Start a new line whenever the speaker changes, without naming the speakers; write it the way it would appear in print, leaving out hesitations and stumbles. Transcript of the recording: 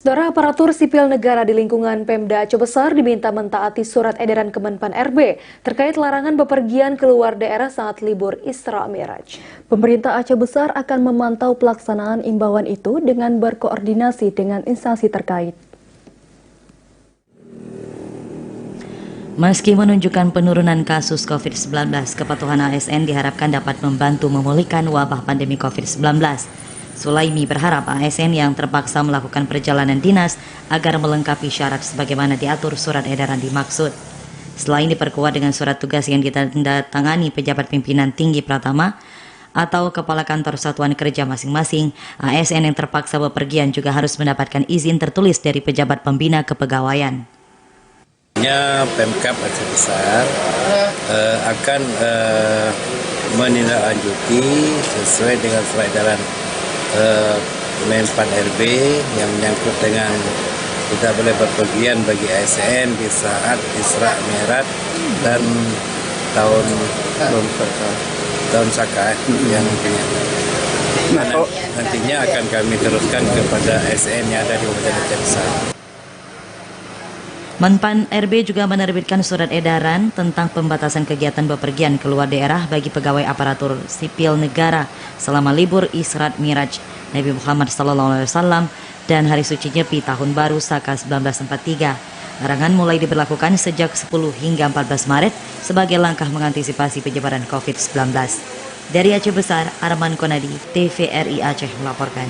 Saudara aparatur sipil negara di lingkungan Pemda Aceh Besar diminta mentaati surat edaran Kemenpan RB terkait larangan bepergian keluar daerah saat libur Isra Miraj. Pemerintah Aceh Besar akan memantau pelaksanaan imbauan itu dengan berkoordinasi dengan instansi terkait.
Meski menunjukkan penurunan kasus COVID-19, kepatuhan ASN diharapkan dapat membantu memulihkan wabah pandemi COVID-19. Sulaimi berharap ASN yang terpaksa melakukan perjalanan dinas agar melengkapi syarat sebagaimana diatur surat edaran dimaksud. Selain diperkuat dengan surat tugas yang ditandatangani pejabat pimpinan tinggi Pratama atau kepala kantor satuan kerja masing-masing, ASN yang terpaksa bepergian juga harus mendapatkan izin tertulis dari pejabat pembina kepegawaian.
Pemkab Aceh Besar akan menindaklanjuti sesuai dengan surat edaran Kemenpan RB yang menyangkut dengan tidak boleh berpergian bagi ASN di saat Isra Mi'raj dan tahun Saka yang nantinya akan kami teruskan kepada ASN yang ada di Kabupaten Aceh Besar.
Menpan RB juga menerbitkan surat edaran tentang pembatasan kegiatan bepergian keluar daerah bagi pegawai aparatur sipil negara selama libur Isra Miraj Nabi Muhammad SAW dan Hari Suci Nyepi Tahun Baru Saka 1943. Larangan mulai diberlakukan sejak 10 hingga 14 Maret sebagai langkah mengantisipasi penyebaran COVID-19. Dari Aceh Besar, Arman Konadi, TVRI Aceh melaporkan.